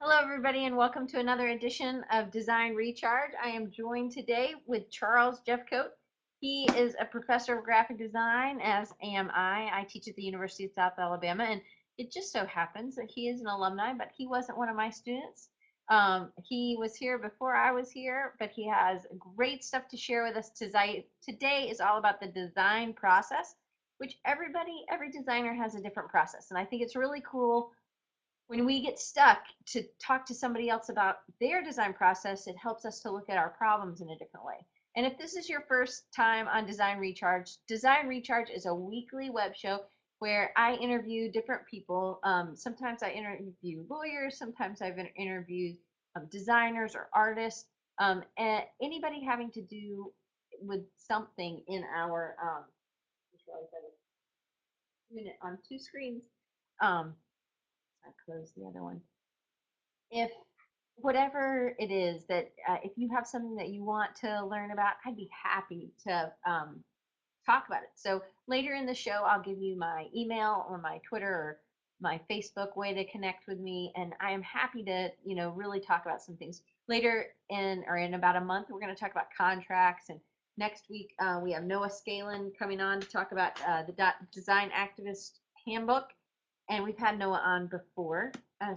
Hello, everybody, and welcome to another edition of Design Recharge. I am joined today with Charles Jeffcoat. He is a professor of graphic design, as am I. I teach at the University of South Alabama, and it just so happens that he is an alumni, but he wasn't one of my students. He was here before I was here, but he has great stuff to share with us today. Today is all about the design process, which every designer has a different process, and I think it's really cool when we get stuck to talk to somebody else about their design process. It helps us to look at our problems in a different way. And if this is your first time on Design Recharge is a weekly web show where I interview different people. Sometimes I interview lawyers, sometimes I've interviewed designers or artists, and anybody having to do with something in our unit on two screens. I closed the other one. If whatever it is that if you have something that you want to learn about, I'd be happy to talk about it. So later in the show, I'll give you my email or my Twitter or my Facebook way to connect with me, and I am happy to really talk about some things. Later in about a month, we're going to talk about contracts, and next week we have Noah Scalin coming on to talk about the Design Activist Handbook, and we've had Noah on before,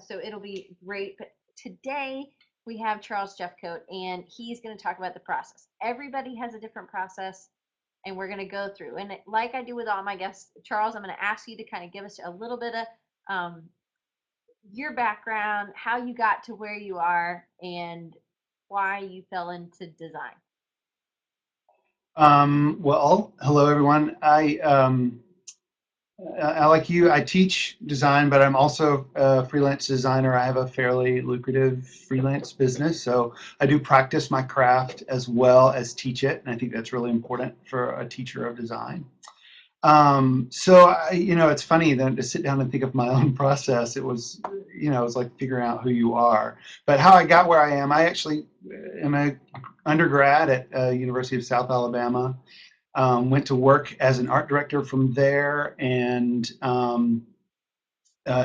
so it'll be great. But today we have Charles Jeffcoat, and he's going to talk about the process. Everybody has a different process, and we're going to go through. And like I do with all my guests, Charles, I'm going to ask you to kind of give us a little bit of um, your background, how you got to where you are, and why you fell into design. Well, hello everyone. I like you. I teach design, but I'm also a freelance designer. I have a fairly lucrative freelance business, so I do practice my craft as well as teach it, and I think that's really important for a teacher of design. It's funny then to sit down and think of my own process. It was like figuring out who you are. But how I got where I am, I actually am a undergrad at University of South Alabama. Went to work as an art director from there, and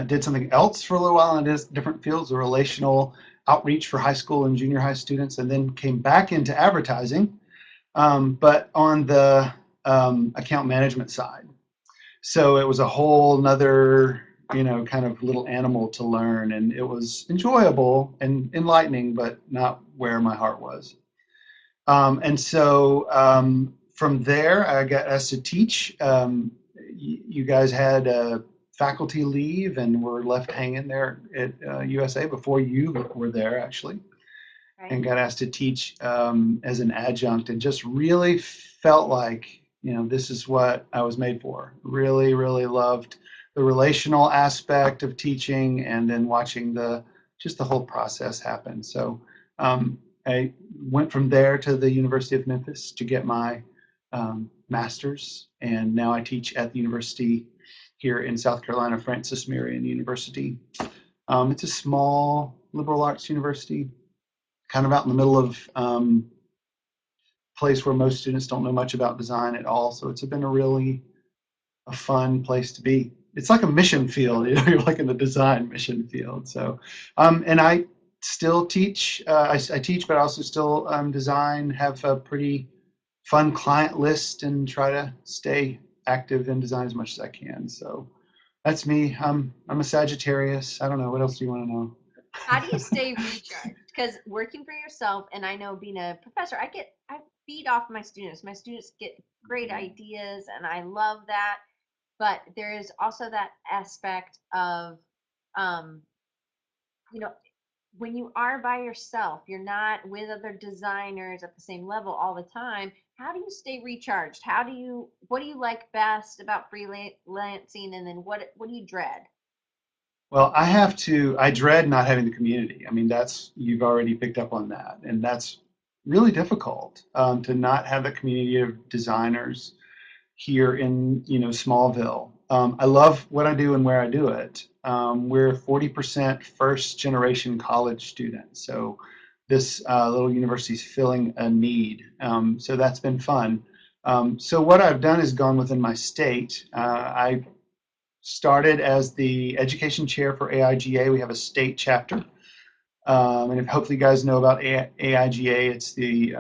did something else for a little while in different fields of relational outreach for high school and junior high students, and then came back into advertising, but on the account management side. So it was a whole nother, kind of little animal to learn, and it was enjoyable and enlightening, but not where my heart was. From there, I got asked to teach. You guys had faculty leave and were left hanging there at USA before you were there, actually, Right. and got asked to teach as an adjunct, and just really felt like, this is what I was made for. Really, really loved the relational aspect of teaching, and then watching just the whole process happen. So I went from there to the University of Memphis to get my master's, and now I teach at the university here in South Carolina, Francis Marion University. It's a small liberal arts university, kind of out in the middle of place where most students don't know much about design at all. So it's been a fun place to be. It's like a mission field, you're like in the design mission field. So, and I still teach. I teach, but I also still design. Have a pretty fun client list, and try to stay active in design as much as I can. So that's me. I'm a Sagittarius. I don't know. What else do you want to know? How do you stay recharged? Because working for yourself, and I know being a professor, I feed off my students. My students get great ideas, and I love that. But there is also that aspect of, um, you know, when you are by yourself, you're not with other designers at the same level all the time. How do you stay recharged? What do you like best about freelancing, and then what do you dread? Well, I dread not having the community. I mean, you've already picked up on that. And that's really difficult, to not have a community of designers here in, Smallville. I love what I do and where I do it. We're 40% first generation college students. So this little university is filling a need. So that's been fun. So what I've done is gone within my state. I started as the education chair for AIGA. We have a state chapter. And if hopefully you guys know about AIGA, it's the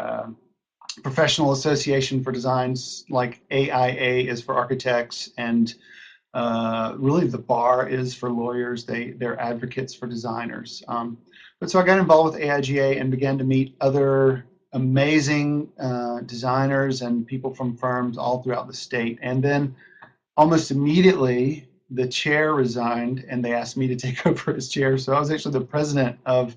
Professional Association for Designs, like AIA is for architects, and really the bar is for lawyers. They're advocates for designers. But so I got involved with AIGA and began to meet other amazing designers and people from firms all throughout the state. And then almost immediately, the chair resigned, and they asked me to take over as chair. So I was actually the president of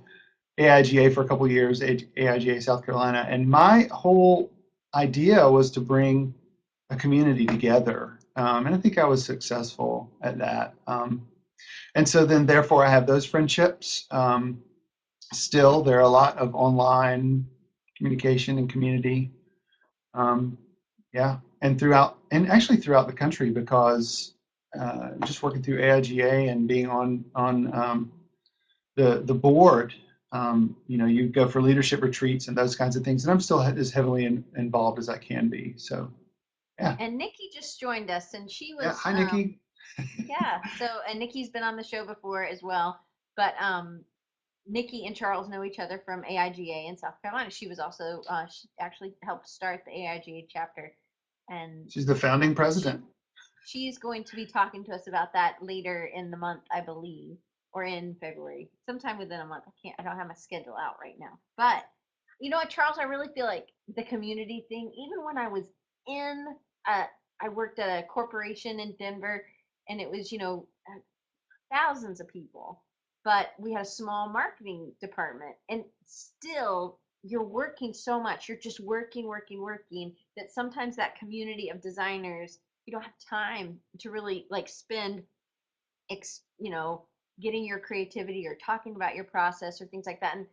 AIGA for a couple of years, AIGA South Carolina, and my whole idea was to bring a community together, and I think I was successful at that. And so then, therefore, I have those friendships. Still, there are a lot of online communication and community. Um, yeah, and actually throughout the country, because just working through AIGA and being on the board, you go for leadership retreats and those kinds of things, and I'm still as heavily involved as I can be. So yeah, And Nikki just joined us, and she yeah. was Hi, Nikki. yeah. So and Nikki's been on the show before as well, but Nikki and Charles know each other from AIGA in South Carolina. She was also she actually helped start the AIGA chapter, and She's the founding she president. she's going to be talking to us about that later in the month, I believe, or in February, sometime within a month. I don't have my schedule out right now. But you know what, Charles, I really feel like the community thing, even when I was in, uh, I worked at a corporation in Denver, and it was, thousands of people, but we had a small marketing department, and still you're working so much, you're just working, working, working, that sometimes that community of designers, you don't have time to really like spend ex, you know getting your creativity or talking about your process or things like that. And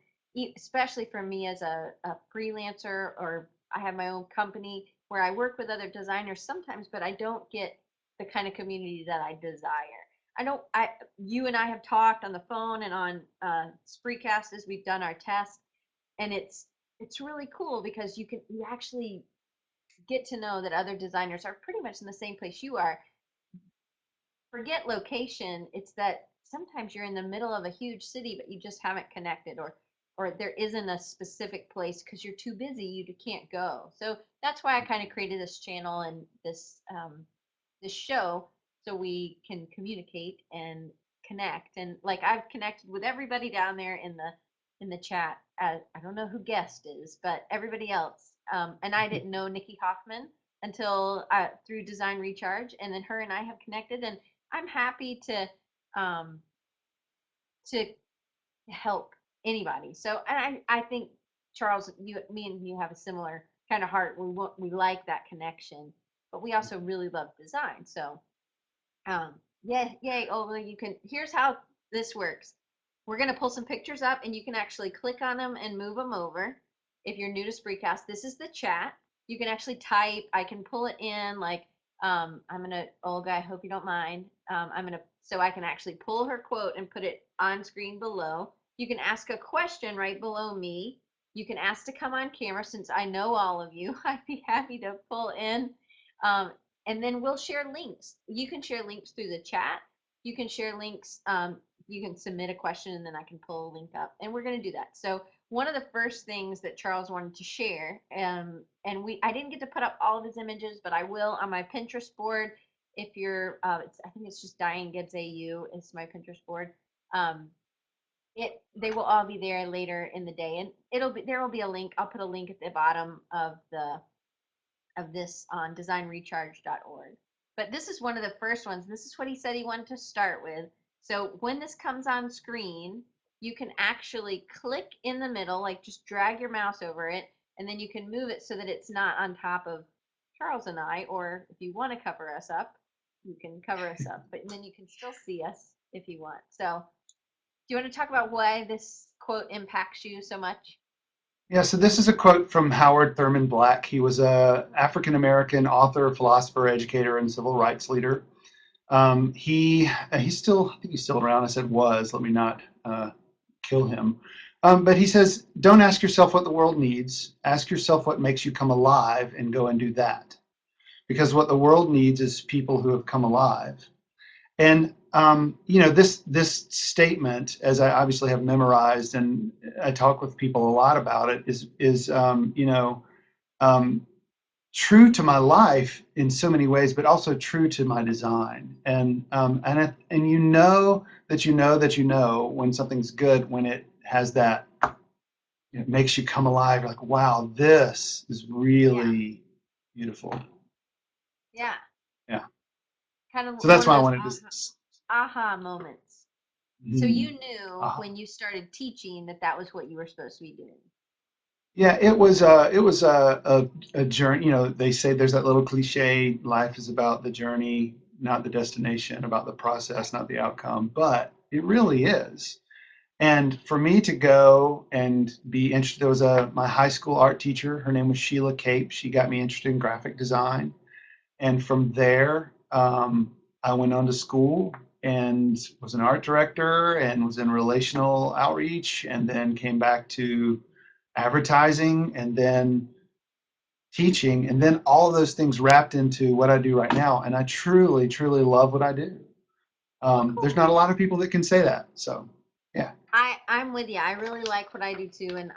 especially for me as a freelancer, or I have my own company where I work with other designers sometimes, but I don't get the kind of community that I desire. I don't I You and I have talked on the phone and on Spreecast as we've done our test, and it's really cool because you actually get to know that other designers are pretty much in the same place you are. Forget location, it's that sometimes you're in the middle of a huge city but you just haven't connected, or there isn't a specific place because you're too busy, you can't go. So that's why I kind of created this channel and this show, so we can communicate and connect. And like, I've connected with everybody down there in the chat. I don't know who guest is, but everybody else. And I didn't know Nikki Hoffman until through Design Recharge, and then her and I have connected, and I'm happy um, to help anybody. So, and I think, Charles, me and you have a similar kind of heart. We like that connection, but we also really love design. So yeah, yay, Ola, you can, here's how this works. We're going to pull some pictures up, and you can actually click on them and move them over. If you're new to Spreecast, this is the chat. You can actually type. I can pull it in, like, I'm going to, Olga, I hope you don't mind. I'm going to, so I can actually pull her quote and put it on screen below. You can ask a question right below me. You can ask to come on camera, since I know all of you. I'd be happy to pull in. Um, and then we'll share links. You can share links through the chat. You can share links. You can submit a question, and then I can pull a link up, and we're going to do that. So one of the first things that Charles wanted to share, and I didn't get to put up all of his images, but I will on my Pinterest board. If you're, I think it's just Diane Gibbs AU is my Pinterest board. Um, they will all be there later in the day, and there will be a link. I'll put a link at the bottom of this on designrecharge.org. But this is one of the first ones. This is what he said he wanted to start with. So when this comes on screen, you can actually click in the middle, like just drag your mouse over it, and then you can move it so that it's not on top of Charles and I, or if you want to cover us up, you can cover us up, but then you can still see us if you want. So do you want to talk about why this quote impacts you so much? Yeah, so this is a quote from Howard Thurman Black. He was a African American author, philosopher, educator, and civil rights leader. He's still, I think he's still around. I said was. Let me not kill him. But he says, don't ask yourself what the world needs. Ask yourself what makes you come alive, and go and do that. Because what the world needs is people who have come alive. And this statement, as I obviously have memorized, and I talk with people a lot about it, is um, true to my life in so many ways, but also true to my design. And you know that you know that you know when something's good when it has that. It makes you come alive. You're like, wow, this is Yeah. really beautiful. Yeah. Yeah. Kind of So that's one of why I those wanted to. aha moments. So Mhm. you knew Uh, when you started teaching that that was what you were supposed to be doing. yeah, it was a journey. They say there's that little cliche, life is about the journey, not the destination, about the process, Right. not the outcome. But it really is. And for me to go and be interested, there was my high school art teacher. Her name was Sheila Cape. She got me interested in graphic design. And from there, I went on to school and was an art director and was in relational outreach, and then came back to advertising, and then teaching, and then all of those things wrapped into what I do right now. And I truly, truly love what I do. Well, There's cool. not a lot of people that can say that. So, yeah. I'm with you. I really like what I do too, and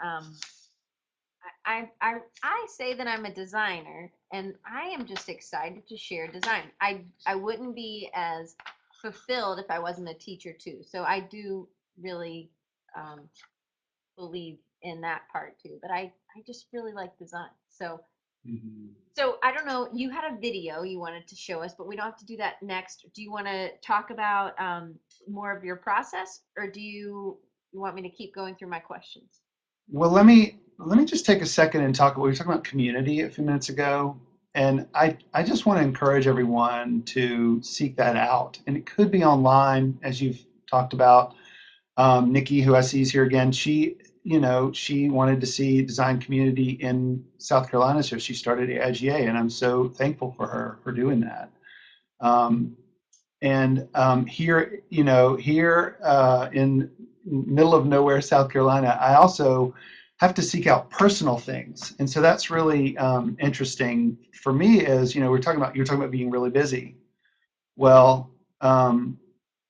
I say that I'm a designer, and I am just excited to share design. I wouldn't be as fulfilled if I wasn't a teacher too. So I do really um, believe in that part too. But I just really like design. Mhm. So I don't know. You had a video you wanted to show us, but we don't have to do that next. Do you want to talk about more of your process, or do you want me to keep going through my questions? Well, let me just take a second and talk. We were talking about community a few minutes ago, and I just want to encourage everyone to seek that out. And it could be online, as you've talked about. Nikki, who I see is here again, she wanted to see design community in South Carolina, so she started AIGA, and I'm so thankful for her for doing that. Um, and here in middle of nowhere, South Carolina, I also have to seek out personal things, and so that's really interesting for me. Is you're talking about being really busy. Well,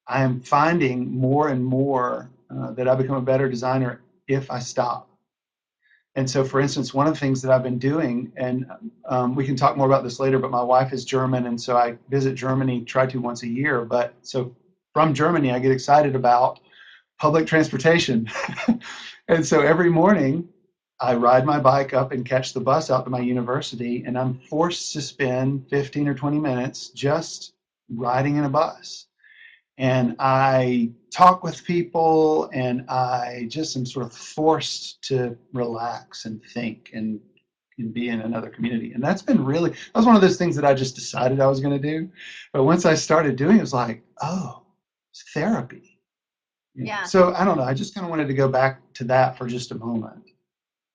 I am finding more and more that I become a better designer if I stop. And so, for instance, one of the things that I've been doing, and we can talk more about this later, but my wife is German, and so I visit Germany, try to once a year. But so from Germany, I get excited about public transportation. And so every morning, I ride my bike up and catch the bus out to my university, and I'm forced to spend 15 or 20 minutes just riding in a bus, and I talk with people, and I just am sort of forced to relax and think and be in another community. And that was one of those things that I just decided I was going to do. But once I started doing it, it was like, oh, it's therapy. Yeah, So I don't know. I just kind of wanted to go back to that for just a moment.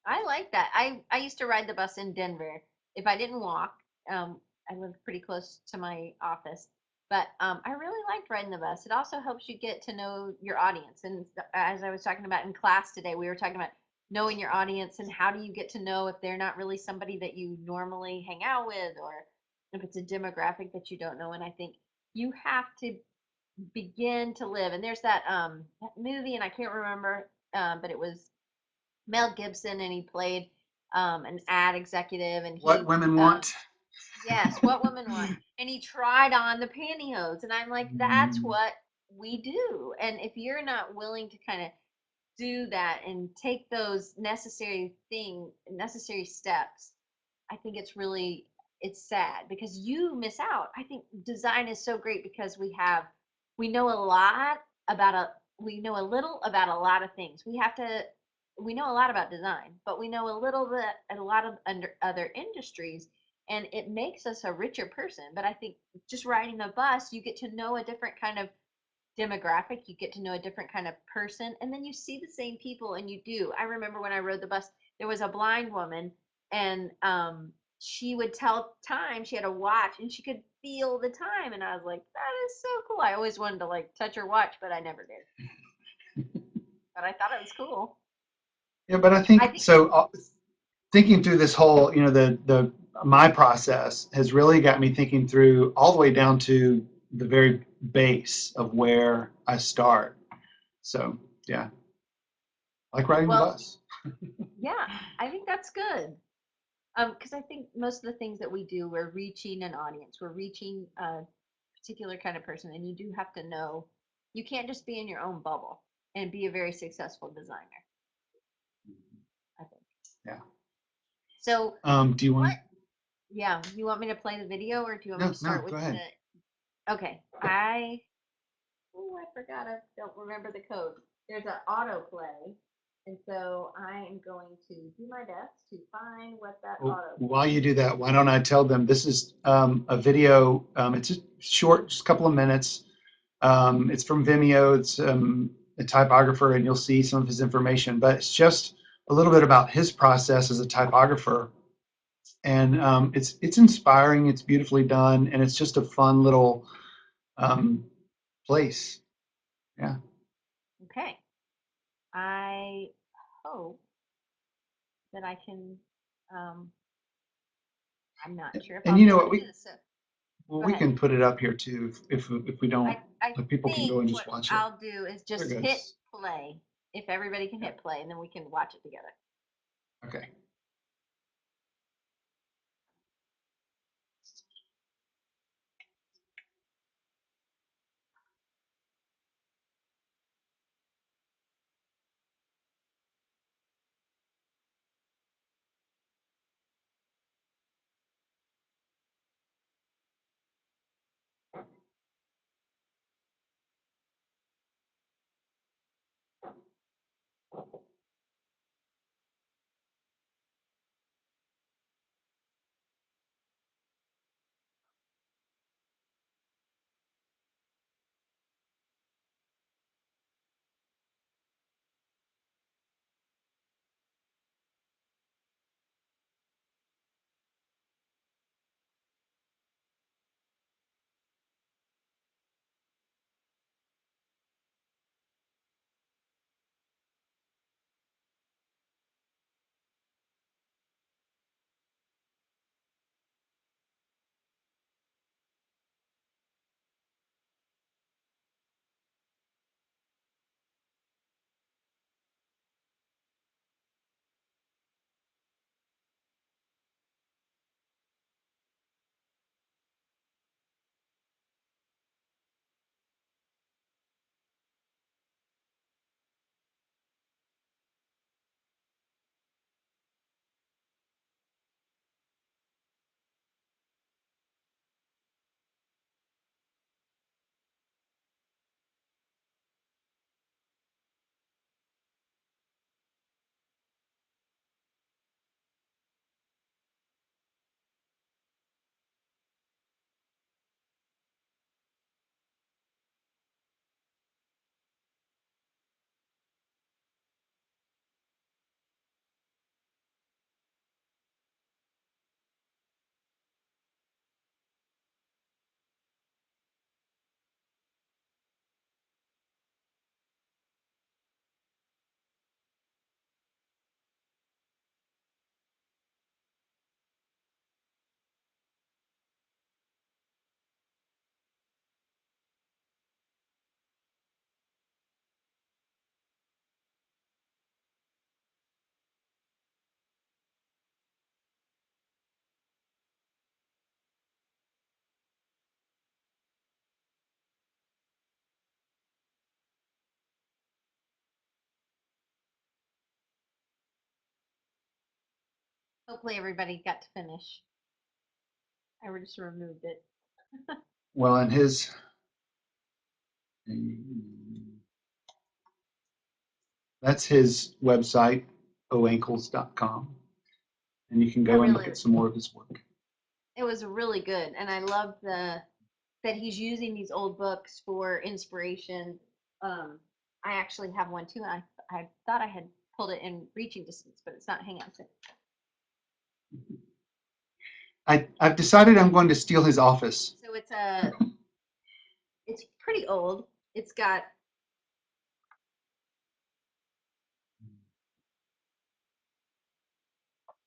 I like that. I used to ride the bus in Denver. If I didn't walk, I lived pretty close to my office, but I really liked riding the bus. It also helps you get to know your audience. And as I was talking about in class today, we were talking about knowing your audience and how do you get to know if they're not really somebody that you normally hang out with, or if it's a demographic that you don't know. And I think you have to begin to live. And there's that movie, and I can't remember, but it was Mel Gibson, and he played an ad executive, and What he women want. yes, what women want, and he tried on the pantyhose, and I'm like, that's Mm, what we do. And if you're not willing to kind of do that and take those necessary steps, I think it's sad because you miss out. I think design is so great because we know a lot about a we know a little about a lot of things. We know a lot about design, but we know a little bit a lot of other industries, and it makes us a richer person. But I think just riding a bus, you get to know a different kind of demographic, you get to know a different kind of person, and then you see the same people and you do. I remember when I rode the bus, there was a blind woman, and she would tell time. She had a watch and she could feel the time, and I was like, that is so cool. I always wanted to like touch her watch, but I never did. But I thought it was cool. yeah, but I I think think so. Thinking through this whole, the my process has really got me thinking through all the way down to the very base of where I start. So yeah, like riding the Well, bus. yeah, I think that's good. Because I think most of the things that we do, we're reaching an audience, we're reaching a particular kind of person, and you do have to know you can't just be in your own bubble and be a very successful designer, I think. Yeah. So, Do you want what? Yeah, you want me to play the video or do you want me No, to no, start go with ahead. the? Okay, oh, I forgot. I don't remember the code. There's an autoplay, and so I am going to do my best to find what that Well, while autoplay you do is. that, why don't I tell them this is a video, it's a short, just a couple of minutes. It's from Vimeo. It's a typographer, and you'll see some of his information. But it's just a little bit about his process as a typographer, and it's inspiring. It's beautifully done, and it's just a fun little um, place. Yeah. Okay, I hope that I can. Um, I'm not sure if And I'll you be know able what? to do this. So Well, go we ahead. can put it up here too if we don't. I If people can think go and what just watch it. I'll do is There just it hit goes. play. If everybody can Yeah. hit play, and then we can watch it together. Okay. Hopefully, everybody got to finish. I just removed it. Well, and his that's his website, oankles.com, and you can I go and look really, at some more of his work. it was really good, and I love the that he's using these old books for inspiration. Um, I actually have one too, and I thought I had pulled it in reaching distance, but it's not. Hang on a second. I've decided I'm going to steal his office. So it's pretty old. It's got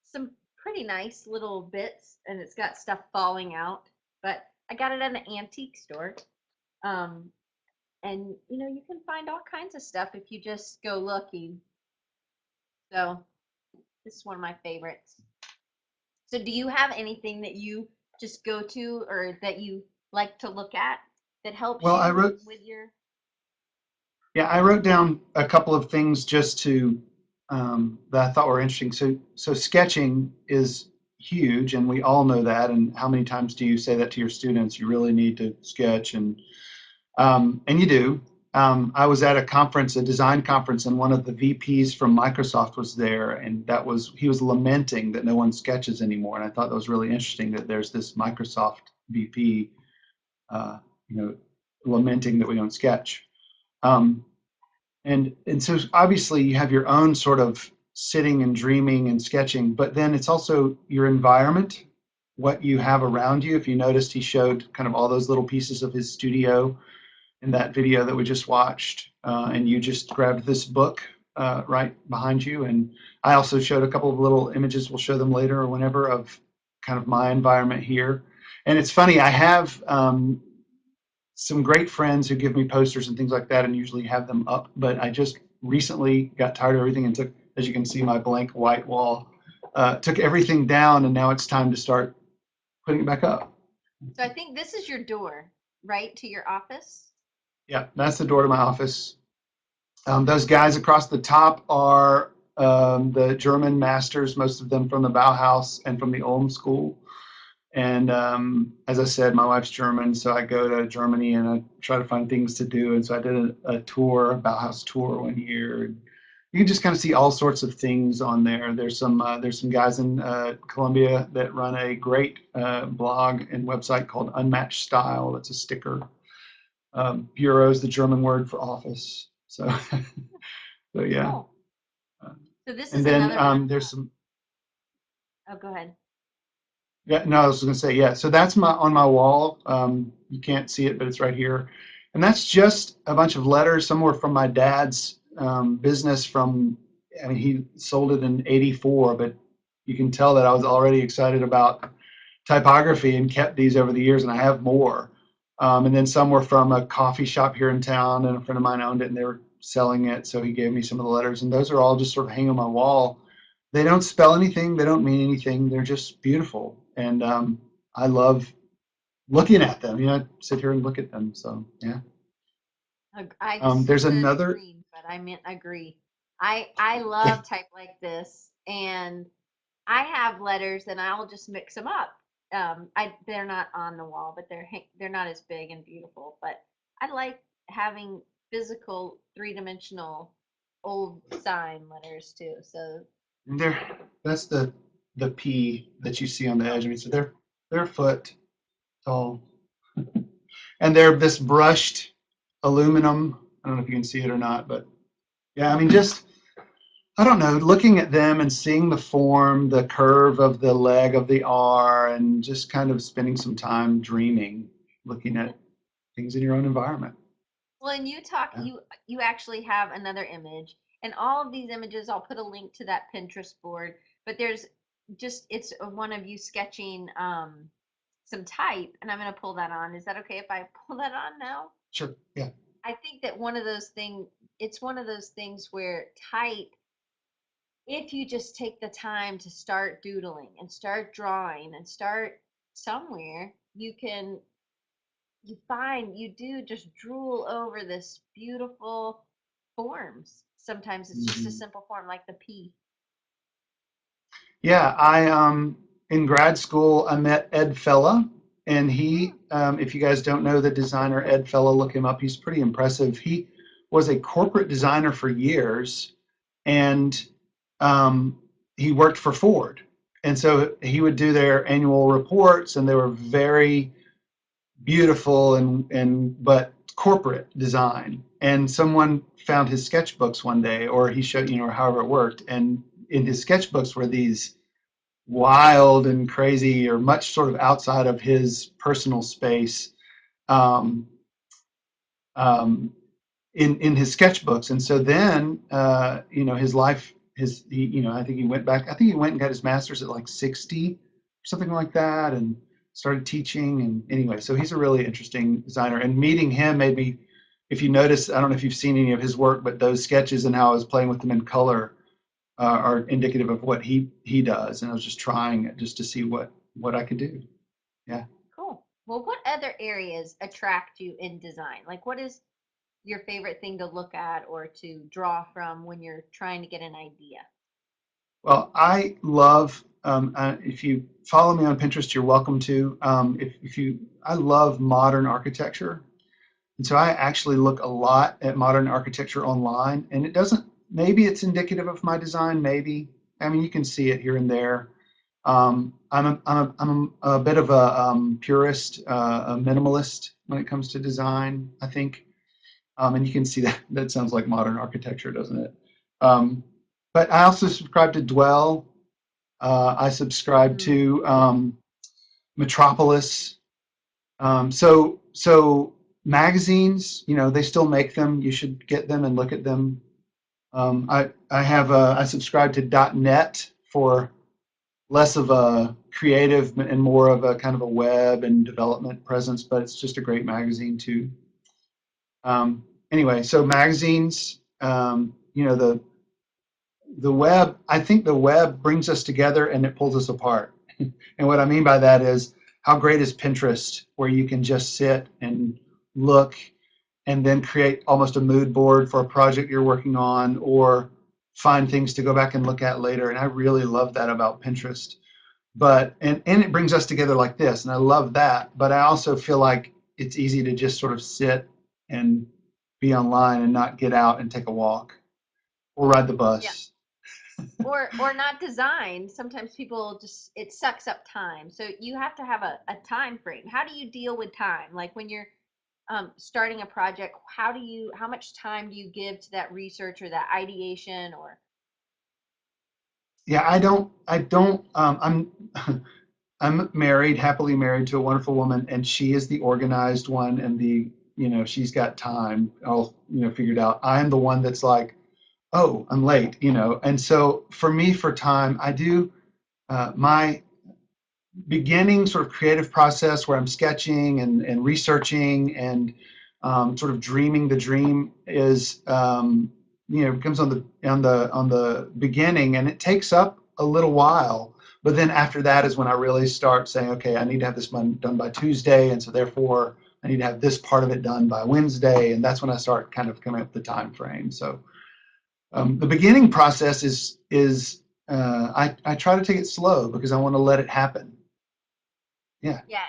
some pretty nice little bits, and it's got stuff falling out. But I got it at an antique store, Um, and you can find all kinds of stuff if you just go looking. So this is one of my favorites. So do you have anything that you just go to or that you like to look at that helps Well, you with your I wrote down a couple of things just to that I thought were interesting. So sketching is huge, and we all know that. And how many times do you say that to your students? You really need to sketch, and you do. I was at a conference, a design conference, and one of the VPs from Microsoft was there, and he was lamenting that no one sketches anymore. And I thought that was really interesting that there's this Microsoft VP, uh, you know, lamenting that we don't sketch. Um, and so obviously you have your own sort of sitting and dreaming and sketching, but then it's also your environment, what you have around you. If you noticed, he showed kind of all those little pieces of his studio in that video that we just watched, and you just grabbed this book right behind you. And I also showed a couple of little images. We'll show them later or whenever of kind of my environment here. And it's funny, I have some great friends who give me posters and things like that and usually have them up, but I just recently got tired of everything and took, as you can see, my blank white wall, took everything down, and now it's time to start putting it back up. So I think this is your door, right, to your office? Yeah, that's the door to my office. Those guys across the top are the German masters, most of them from the Bauhaus and from the Ulm School. And as I said, my wife's German, so I go to Germany and I try to find things to do. And so I did a tour, a Bauhaus tour one year. And you can just kind of see all sorts of things on there. There's some guys in Colombia that run a great blog and website called Unmatched Style. It's a sticker. Bureau is the German word for office. So, so yeah. Cool. So this And is then another one. there's some. Oh, go ahead. Yeah, no, I was going to say, yeah. So that's my on my wall. You can't see it, but it's right here, and that's just a bunch of letters. Some were from my dad's business. I mean, he sold it in '84, but you can tell that I was already excited about typography and kept these over the years, and I have more. And then some were from a coffee shop here in town, and a friend of mine owned it, and they were selling it, so he gave me some of the letters, and those are all just sort of hanging on my wall. They don't spell anything, they don't mean anything, they're just beautiful, and I love looking at them. Sit here and look at them. So yeah. I just There's said another. green, but I meant agree. I love type like this, and I have letters, and I'll just mix them up. They're not on the wall, but they're not as big and beautiful. But I like having physical, three-dimensional, old sign letters too. So They're that's the P that you see on the oh, edge. I mean, so they're a foot tall, and they're this brushed aluminum. I don't know if you can see it or not, but yeah, I mean, just I don't know, looking at them and seeing the form, the curve of the leg of the R, and just kind of spending some time dreaming, looking at things in your own environment. well, and you talk Yeah, you actually have another image, and all of these images, I'll put a link to that Pinterest board. But there's just it's one of you sketching some type, and I'm gonna pull that on. Is that okay if I pull that on now? sure. Yeah. I think that it's one of those things where type, if you just take the time to start doodling and start drawing and start somewhere, you do just drool over this beautiful forms. Sometimes it's just a Mhm. simple form like the P. Yeah, I in grad school I met Ed Fella, and Mm, if you guys don't know the designer Ed Fella, look him up. He's pretty impressive. He was a corporate designer for years, and um, he worked for Ford, and so he would do their annual reports, and they were very beautiful and but corporate design. And someone found his sketchbooks one day, or he showed, or however it worked, and in his sketchbooks were these wild and crazy or much sort of outside of his personal space um, um, in his sketchbooks. And so then his life his he, I think he went back, I think he went and got his master's at like 60, something like that. And started teaching. And anyway, so he's a really interesting designer. And meeting him made me, if you notice, I don't know if you've seen any of his work, but those sketches and how I was playing with them in color are indicative of what he does. And I was just trying it just to see what I could do. Yeah. Cool. Well, what other areas attract you in design? Like, what is your favorite thing to look at or to draw from when you're trying to get an idea? Well, I love, if you follow me on Pinterest, you're welcome to. If you, I love modern architecture. And so I actually look a lot at modern architecture online, and it doesn't, maybe it's indicative of my design, maybe. I mean, you can see it here and there. I'm a bit of a purist, a minimalist when it comes to design, I think. And you can see that that sounds like modern architecture, doesn't it? Um, but I also subscribe to Dwell. I subscribe Mm, to Metropolis. So magazines, they still make them. You should get them and look at them. I subscribe to .NET for less of a creative and more of a kind of a web and development presence, but it's just a great magazine too. Anyway, so magazines, the web, I think the web brings us together and it pulls us apart. And what I mean by that is how great is Pinterest, where you can just sit and look and then create almost a mood board for a project you're working on or find things to go back and look at later. And I really love that about Pinterest. But and it brings us together like this, and I love that. But I also feel like it's easy to just sort of sit and be online and not get out and take a walk or ride the yeah. bus. Or not designed. Sometimes people just it sucks up time. So you have to have a time frame. How do you deal with time? Like when you're starting a project, how much time do you give to that research or that ideation or Yeah, I don't. I'm married, happily married to a wonderful woman, and she is the organized one, and she's got time all figured out. I'm the one that's like, oh, I'm late, and so for me, for time, I do my beginning sort of creative process where I'm sketching and researching and sort of dreaming the dream is becomes on the beginning, and it takes up a little while. But then after that is when I really start saying, okay, I need to have this done by Tuesday, and so therefore I need to have this part of it done by Wednesday, and that's when I start kind of coming up with the time frame. So the beginning process is I try to take it slow because I want to let it happen. Yeah. yeah,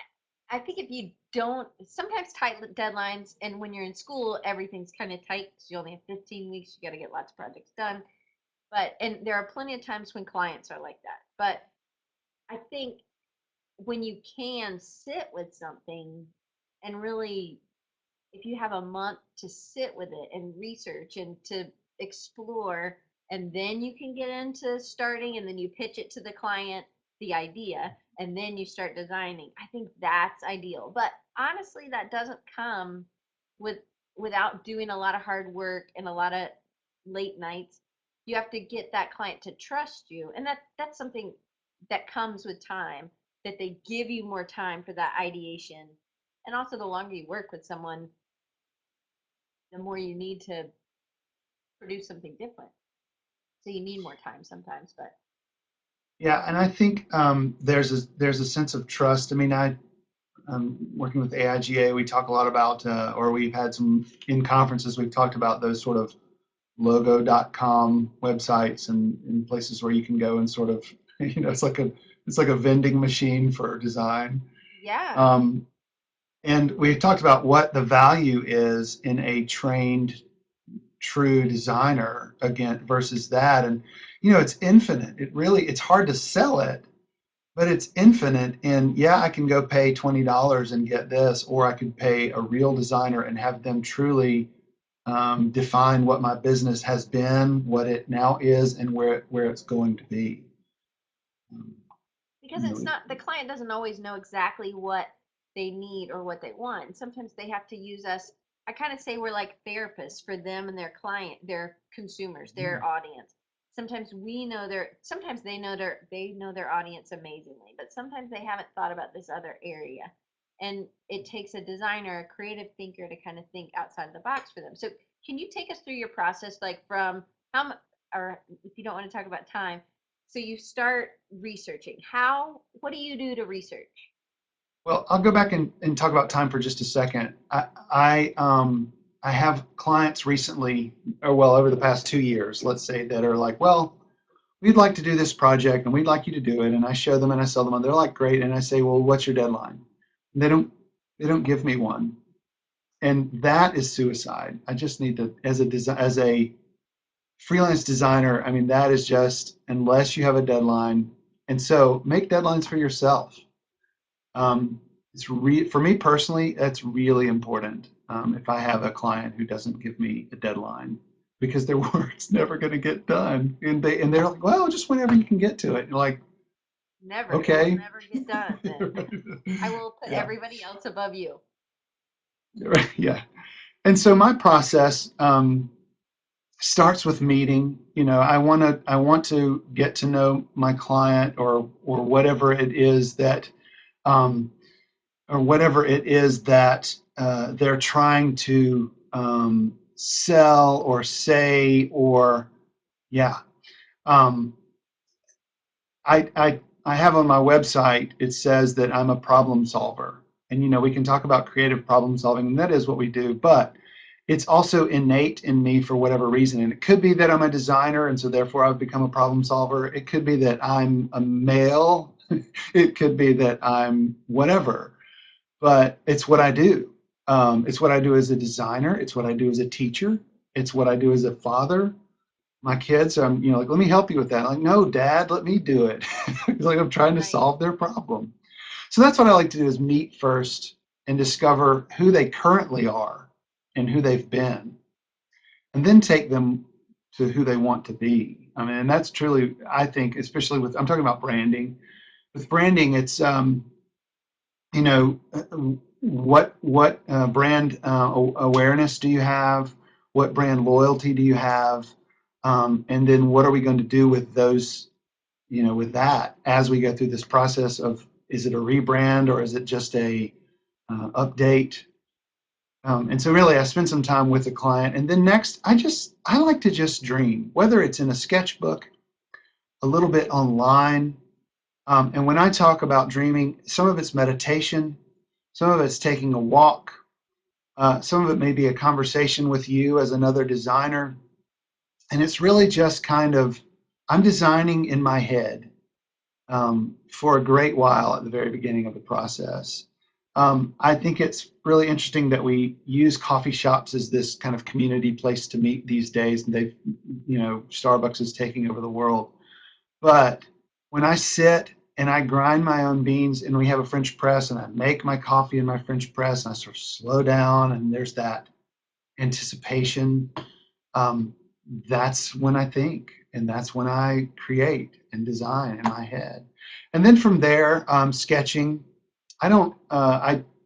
I think if you don't, sometimes tight deadlines, and when you're in school, everything's kind of tight because you only have 15 weeks. You got to get lots of projects done. And there are plenty of times when clients are like that. But I think when you can sit with something and really, if you have a month to sit with it and research and to explore, and then you can get into starting, and then you pitch it to the client, the idea, and then you start designing. I think that's ideal. But honestly, that doesn't come with without doing a lot of hard work and a lot of late nights. You have to get that client to trust you, and that's something that comes with time, that they give you more time for that ideation. And also, the longer you work with someone, the more you need to produce something different. So you need more time sometimes, but Yeah, and I think there's a sense of trust. I mean, working with AIGA, we talk a lot about, or we've had some in conferences, we've talked about those sort of logo.com websites and places where you can go and sort of, it's like a vending machine for design. yeah, Um, and we talked about what the value is in a trained, true designer again versus that. And, it's infinite. It's hard to sell it, but it's infinite. And yeah, I can go pay $20 and get this, or I could pay a real designer and have them truly define what my business has been, what it now is, and where it's going to be. Um, because you it's know, not, the client doesn't always know exactly what they need or what they want. And sometimes they have to use us. I kind of say we're like therapists for them and their client, their consumers, their audience. sometimes we know sometimes they know their audience amazingly, but sometimes they haven't thought about this other area. And it takes a designer, a creative thinker to kind of think outside the box for them. So can you take us through your process, like from how much, or if you don't want to talk about time, so you start researching. What do you do to research? Well, I'll go back and talk about time for just a second. I have clients recently, or well, over the past 2 years, let's say, that are like, well, we'd like to do this project and we'd like you to do it. And I show them and I sell them and they're like, great. And I say, well, what's your deadline? And they don't give me one. And that is suicide. I just need to, as a freelance designer, I mean, that is just, unless you have a deadline. And so make deadlines for yourself. Um, for me personally, that's really important. If I have a client who doesn't give me a deadline, because their work's never going to get done, and they're like, well, just whenever you can get to it. And you're like, Never. It will okay, never get done then. I will put yeah, everybody else above you. yeah. And so my process starts with meeting. I want to get to know my client, or whatever it is that um, they're trying to sell or say, or yeah. Um, I have on my website, it says that I'm a problem solver. And we can talk about creative problem solving, and that is what we do, but it's also innate in me for whatever reason. And it could be that I'm a designer, and so therefore I've become a problem solver. It could be that I'm a male. It could be that I'm whatever, but it's what I do. It's what I do as a designer. It's what I do as a teacher. It's what I do as a father. My kids, like, let me help you with that. Like, no, Dad, let me do it. It's like I'm trying to Right. solve their problem. So that's what I like to do, is meet first and discover who they currently are and who they've been, and then take them to who they want to be. I mean, and that's truly, I think, especially I'm talking about branding. With branding, it's you know, what brand awareness do you have? What brand loyalty do you have? And then what are we going to do with those, with that as we go through this process of, is it a rebrand or is it just a update? And so really I spend some time with the client, and then next I like to just dream, whether it's in a sketchbook, a little bit online. And when I talk about dreaming, some of it's meditation, some of it's taking a walk, some of it may be a conversation with you as another designer. And it's really just kind of, I'm designing in my head for a great while at the very beginning of the process. I think it's really interesting that we use coffee shops as this kind of community place to meet these days. And Starbucks is taking over the world. But when I sit and I grind my own beans and we have a French press and I make my coffee in my French press and I sort of slow down and there's that anticipation, um, that's when I think, and that's when I create and design in my head. And then from there, sketching. I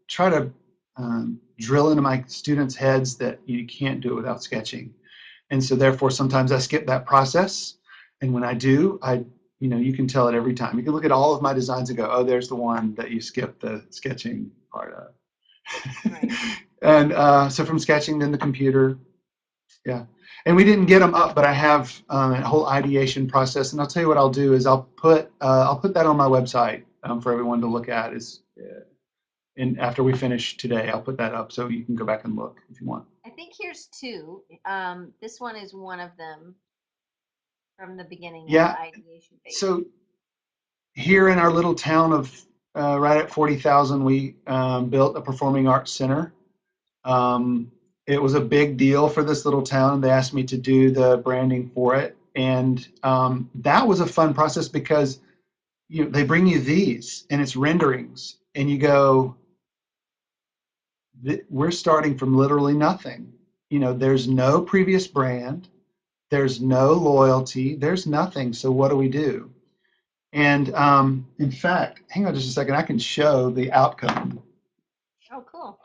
try to drill into my students' heads that you can't do it without sketching. And so therefore, sometimes I skip that process. And when I do, you can tell it every time. You can look at all of my designs and go, oh, there's the one that you skipped the sketching part of. Right. And so from sketching, then the computer, yeah. And we didn't get them up, but I have a whole ideation process. And I'll tell you what I'll do is I'll put that on my website for everyone to look at. And after we finish today, I'll put that up so you can go back and look if you want. I think here's two. This one is one of them from the beginning of the Yeah. ideation phase. So here in our little town of right at 40,000, we built a performing arts center. Um, it was a big deal for this little town. They asked me to do the branding for it. And that was a fun process because they bring you these and it's renderings. And you go, we're starting from literally nothing. There's no previous brand, there's no loyalty, there's nothing. So what do we do? And in fact, hang on just a second, I can show the outcome. Oh, cool.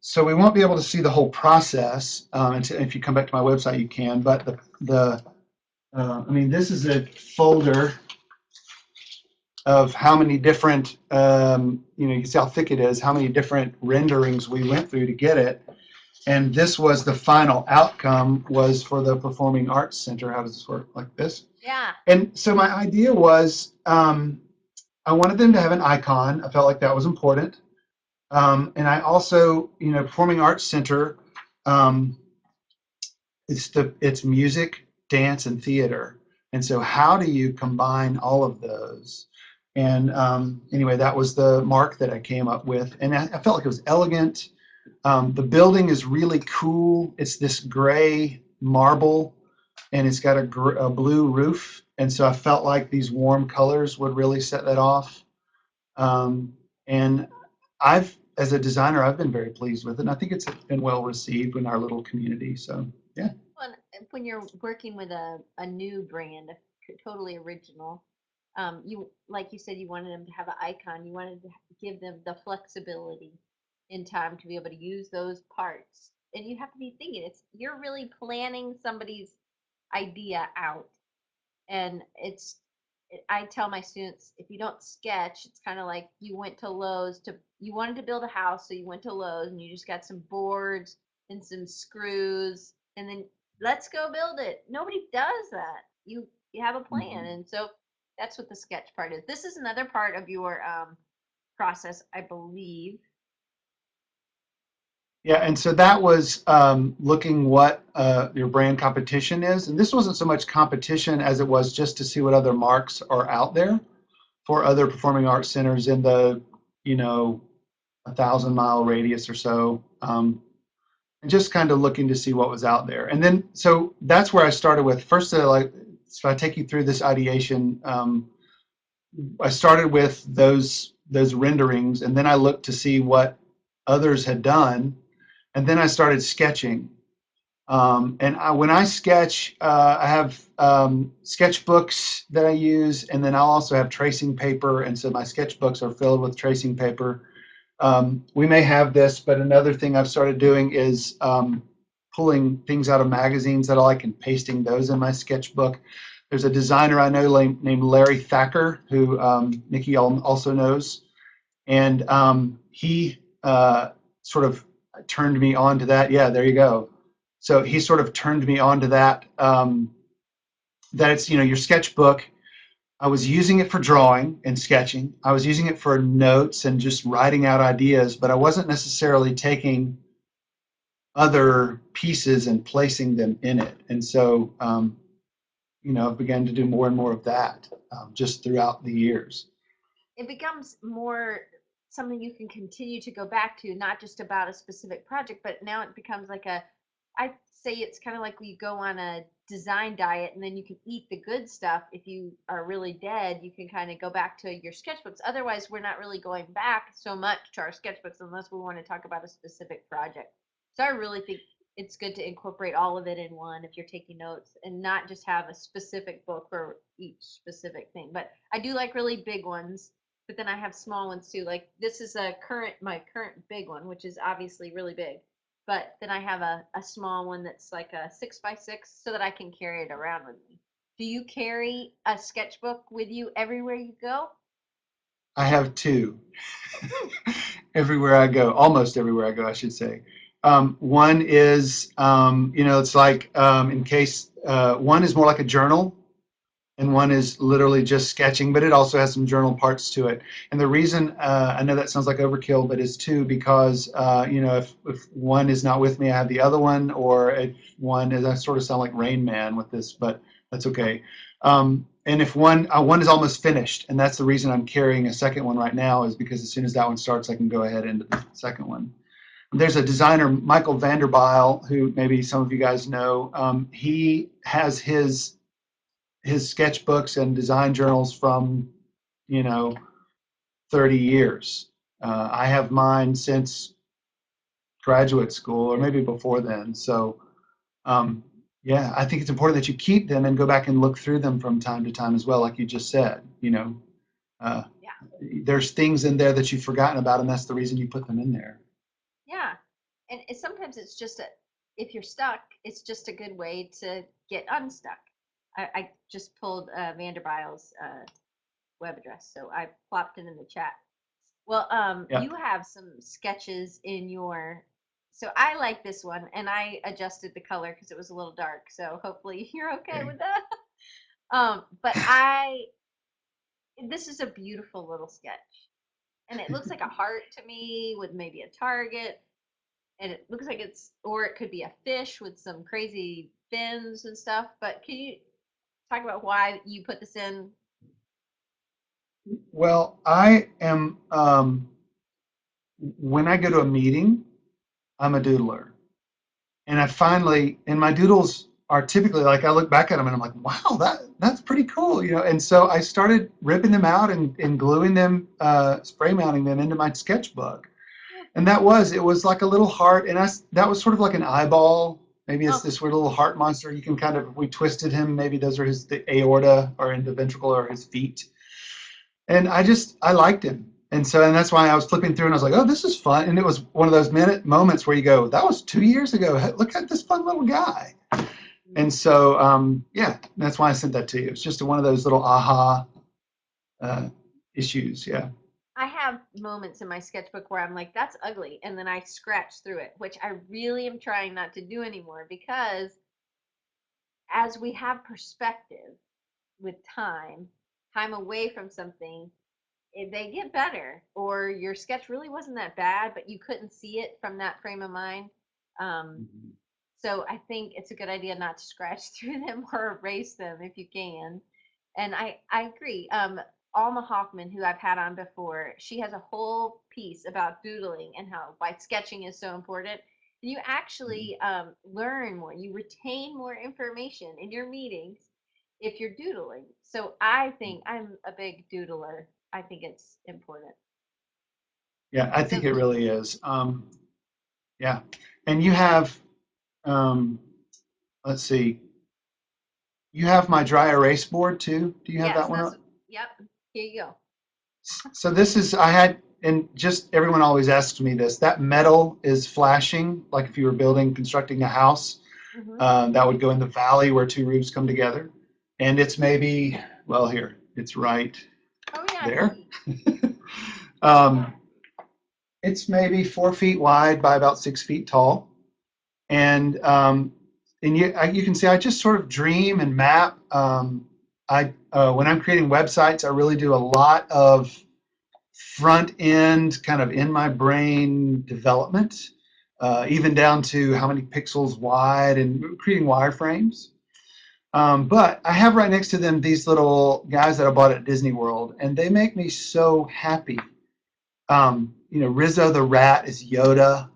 so we won't be able to see the whole process. If you come back to my website, you can. But I mean, this is a folder of how many different, you can see how thick it is, how many different renderings we went through to get it. And this was the final outcome was for the Performing Arts Center. How does this work? Like this? Yeah. And so my idea was I wanted them to have an icon. I felt like that was important. And I also, Performing Arts Center, um, it's music, dance, and theater. And so how do you combine all of those? And anyway, that was the mark that I came up with. And I felt like it was elegant. The building is really cool. It's this gray marble and it's got a blue roof. And so I felt like these warm colors would really set that off. And as a designer, I've been very pleased with it. And I think it's been well received in our little community. So, yeah. Well, when you're working with a new brand, totally original, you like you said, you wanted them to have an icon. You wanted to give them the flexibility in time to be able to use those parts. And you have to be thinking you're really planning somebody's idea out. And I tell my students, if you don't sketch, it's kind of like you went to Lowe's you wanted to build a house, so you went to Lowe's and you just got some boards and some screws, and then let's go build it. Nobody does that. You have a plan, Mhm. and so that's what the sketch part is. This is another part of your process, I believe. Yeah, and so that was looking what your brand competition is. And this wasn't so much competition as it was just to see what other marks are out there for other performing arts centers in the, you know, 1,000-mile radius or so. And just kind of looking to see what was out there. And then, so that's where I started with. First, so I take you through this ideation. I started with those renderings, and then I looked to see what others had done, and then I started sketching. When I sketch, I have sketchbooks that I use, and then I'll also have tracing paper, and so my sketchbooks are filled with tracing paper. We may have this, but another thing I've started doing is pulling things out of magazines that I like and pasting those in my sketchbook. There's a designer I know named Larry Thacker, who Nikki also knows, and he sort of turned me on to that. Yeah, there you go. So he sort of turned me on to that. That it's your sketchbook. I was using it for drawing and sketching. I was using it for notes and just writing out ideas, but I wasn't necessarily taking other pieces and placing them in it. And so, I've begun to do more and more of that just throughout the years. It becomes more something you can continue to go back to, not just about a specific project, but now it becomes like I say it's kind of like you go on a design diet and then you can eat the good stuff. If you are really dead, you can kind of go back to your sketchbooks. Otherwise, we're not really going back so much to our sketchbooks unless we want to talk about a specific project. So I really think it's good to incorporate all of it in one if you're taking notes and not just have a specific book for each specific thing. But I do like really big ones, but then I have small ones too. Like this is my current big one, which is obviously really big. But then I have a small one that's like a 6x6 so that I can carry it around with me. Do you carry a sketchbook with you everywhere you go? I have two Hmm. everywhere I go, almost everywhere I go, I should say. One is, it's like in case one is more like a journal, and one is literally just sketching, but it also has some journal parts to it. And the reason I know that sounds like overkill, but it's two because if one is not with me, I have the other one, or if one is, I sort of sound like Rain Man with this, but that's okay. And if one is almost finished, and that's the reason I'm carrying a second one right now, is because as soon as that one starts, I can go ahead into the second one. There's a designer, Michael Vanderbyle, who maybe some of you guys know. He has his sketchbooks and design journals from, you know, 30 years. I have mine since graduate school or maybe before then. So, um, yeah, I think it's important that you keep them and go back and look through them from time to time as well, like you just said. Uh, Yeah. there's things in there that you've forgotten about, and that's the reason you put them in there. Yeah. and sometimes it's just if you're stuck, it's just a good way to get unstuck. I just pulled Vanderbilt's web address, so I plopped it in the chat. Well, Yeah. you have some sketches in your, so I like this one, and I adjusted the color because it was a little dark. So hopefully you're okay Okay. with that. But this is a beautiful little sketch, and it looks like a heart to me with maybe a target, and it looks like or it could be a fish with some crazy fins and stuff. But can you talk about why you put this in? Well, I am, when I go to a meeting, I'm a doodler. And I finally, and my doodles are typically like, I look back at them and I'm like, wow, that's pretty cool, you know. And so I started ripping them out and gluing them, spray mounting them into my sketchbook. And it was like a little heart, and that was sort of like an eyeball. Maybe it's Oh, this weird little heart monster. You can kind of, we twisted him. Maybe those are the aorta or in the ventricle or his feet. And I liked him. And that's why I was flipping through and I was like, oh, this is fun. And it was one of those moments where you go, that was 2 years ago. Hey, look at this fun little guy. And so, yeah, that's why I sent that to you. It's just one of those little aha uh, issues. Yeah. I have moments in my sketchbook where I'm like, that's ugly. And then I scratch through it, which I really am trying not to do anymore because as we have perspective with time away from something, they get better. Or your sketch really wasn't that bad, but you couldn't see it from that frame of mind. Um, so I think it's a good idea not to scratch through them or erase them if you can. And I agree. Alma Hoffman, who I've had on before, she has a whole piece about doodling and how why sketching is so important. You actually learn more, you retain more information in your meetings if you're doodling. So I think I'm a big doodler. I think it's important. Yeah, I So think it really is. Yeah. And you have, um, let's see, you have my dry erase board too. Do you have yes, that one up? yep. Here you go. So this is, I had, and just everyone always asks me this, that metal is flashing, like if you were constructing a house, Hmm. that would go in the valley where two roofs come together. And it's maybe, well, here, it's right Oh yeah, I there. see. um, it's maybe 4 feet wide by about 6 feet tall. And you can see I just sort of dream and map. When I'm creating websites, I really do a lot of front end kind of in my brain development, even down to how many pixels wide and creating wireframes. But I have right next to them these little guys that I bought at Disney World, and they make me so happy. Rizzo the rat is Yoda.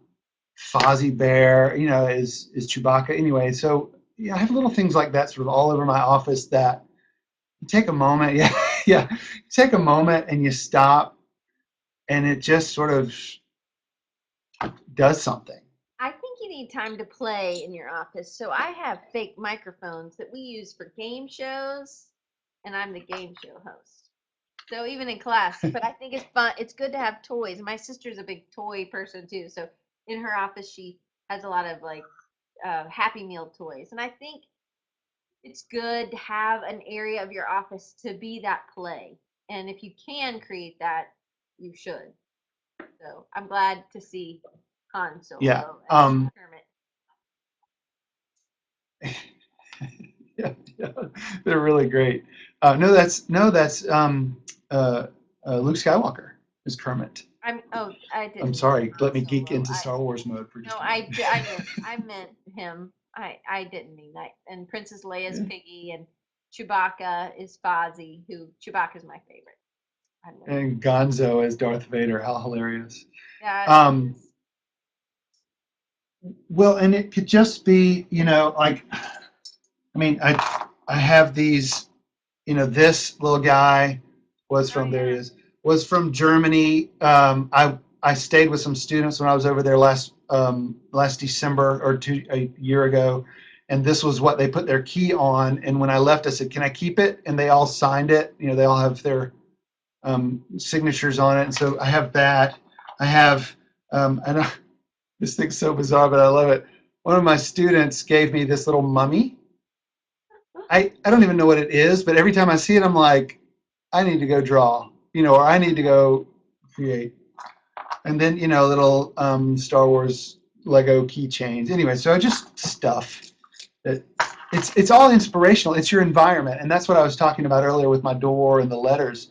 Fozzie Bear, is Chewbacca. Anyway, so yeah, I have little things like that sort of all over my office that you take a moment, yeah, yeah, you take a moment and you stop, and it just sort of does something. I think you need time to play in your office. So I have fake microphones that we use for game shows, and I'm the game show host. So even in class, but I think it's fun. It's good to have toys. My sister's a big toy person too. So in her office, she has a lot of like Happy Meal toys, and I think it's good to have an area of your office to be that play. And if you can create that, you should. So I'm glad to see Han Yeah, Solo and Kermit. yeah, yeah, they're really great. No, that's uh, Luke Skywalker is Kermit. I I'm didn't mean sorry, Han let me geek Solo. into Star Wars mode for No, just a moment. I meant him. I didn't mean that. And Princess Leia's Yeah. Piggy and Chewbacca is Fozzie, who Chewbacca's my favorite. I love him. And Gonzo as Darth Vader, how hilarious. Yeah, he Um, is. well, and it could just be, like, I mean, I have these, this little guy was Oh from, there he yeah. is, was from Germany. I stayed with some students when I was over there last December or a year ago, and this was what they put their key on. And when I left, I said, "Can I keep it?" And they all signed it. They all have their signatures on it. And so I have that. I have, and This thing's so bizarre, but I love it. One of my students gave me this little mummy. I don't even know what it is, but every time I see it, I'm like, I need to go draw, or I need to go create. And then, little Star Wars Lego keychains. Anyway, so just stuff that it's all inspirational. It's your environment, and that's what I was talking about earlier with my door and the letters.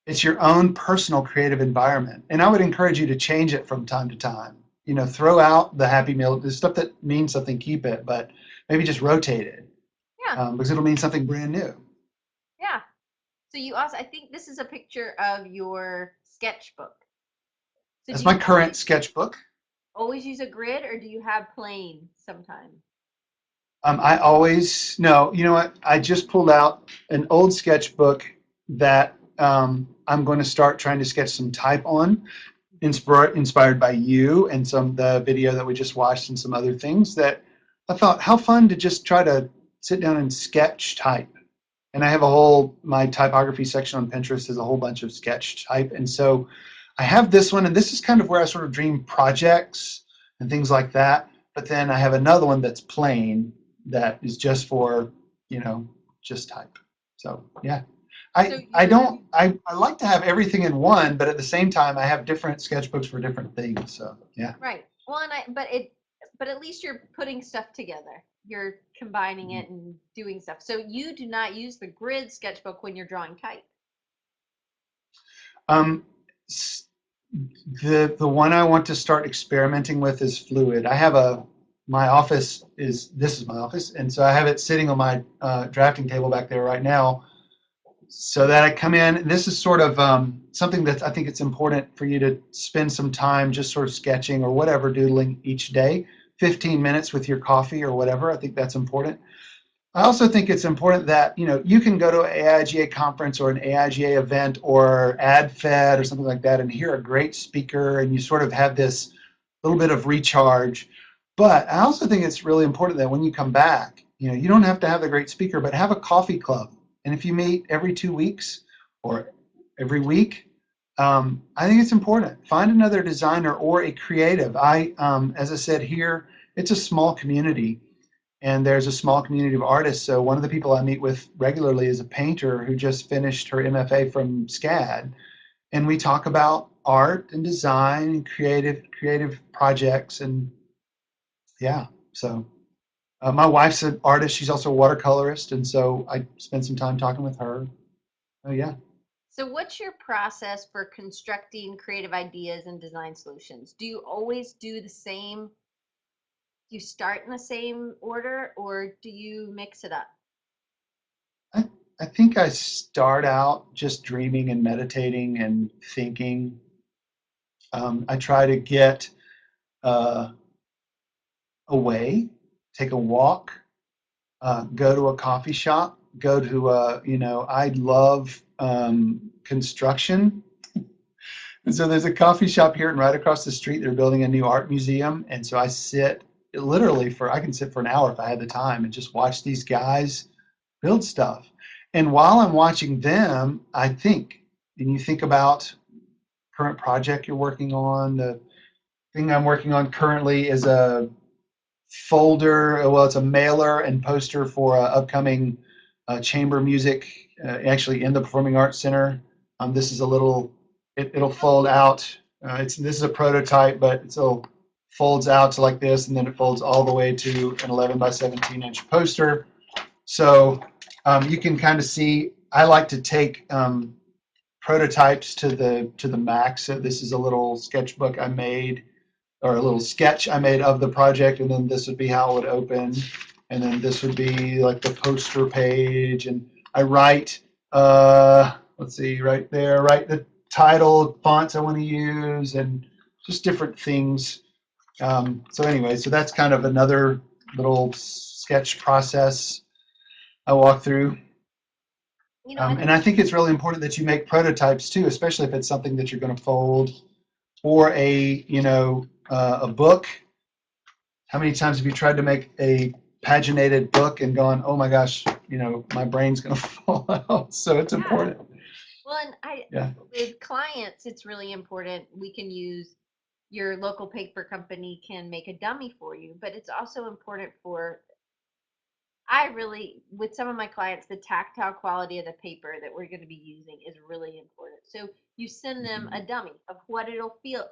It's your own personal creative environment, and I would encourage you to change it from time to time. Throw out the Happy Meal, the stuff that means something, keep it, but maybe just rotate it Yeah, because it'll mean something brand new. yeah. So you also, I think this is a picture of your sketchbook. So That's do my you current sketchbook. always use a grid, or do you have plain sometimes? I always no. You know what? I just pulled out an old sketchbook that I'm going to start trying to sketch some type on, inspired by you and some the video that we just watched and some other things that I thought how fun to just try to sit down and sketch type. And I have my typography section on Pinterest is a whole bunch of sketch type, and so I have this one, and this is kind of where I sort of dream projects and things like that. But then I have another one that's plain that is just for, you know, just type. So yeah. So I you're don't I like to have everything in one, but at the same time I have different sketchbooks for different things. So yeah. right. Well, and but at least you're putting stuff together. You're combining it and doing stuff. So you do not use the grid sketchbook when you're drawing type. Um, the one I want to start experimenting with is fluid. I have my office is this is my office, and so I have it sitting on my drafting table back there right now, so that I come in. This is sort of something that I think it's important for you to spend some time just sort of sketching or whatever, doodling each day, 15 minutes with your coffee or whatever. I think that's important. I also think it's important that you can go to an AIGA conference or an AIGA event or AdFed or something like that and hear a great speaker and you sort of have this little bit of recharge. But I also think it's really important that when you come back, you don't have to have the great speaker, but have a coffee club. And if you meet every 2 weeks or every week, I think it's important. Find another designer or a creative. As I said here, it's a small community and there's a small community of artists. So one of the people I meet with regularly is a painter who just finished her MFA from SCAD, and we talk about art and design and creative projects. And yeah, so my wife's an artist. She's also a watercolorist, and so I spent some time talking with her. Oh yeah. So what's your process for constructing creative ideas and design solutions? Do you always do the same? Do you start in the same order, or do you mix it up? I, I think I start out just dreaming and meditating and thinking. I try to get uh, away, take a walk, go to a coffee shop, go to I love construction. And so there's a coffee shop here and right across the street, they're building a new art museum. And so I sit literally I can sit for an hour if I had the time and just watch these guys build stuff. And while I'm watching them, I think, and you think about current project you're working on. The thing I'm working on currently is a folder. Well, it's a mailer and poster for upcoming chamber music, actually in the Performing Arts Center. This is a little. It'll fold out. This is a prototype, but it'll folds out to like this, and then it folds all the way to an 11 by 17 inch poster. So you can kind of see. I like to take prototypes to the max. So this is a little sketchbook I made or a little sketch I made of the project, and then this would be how it would open, and then this would be like the poster page, and I write, let's see, right there, write the title, fonts I want to use, and just different things. So anyway, so that's kind of another little sketch process I walk through. I And think I think it's really important that you make prototypes too, especially if it's something that you're going to fold or a book. How many times have you tried to make a paginated book and gone, oh my gosh, my brain's going to fall out? So it's yeah. important. Well, and Yeah. with clients, it's really important. We can use your local paper company can make a dummy for you, but it's also important for, I really, with some of my clients, the tactile quality of the paper that we're going to be using is really important. So you send them a Mhm. dummy of what it'll feel,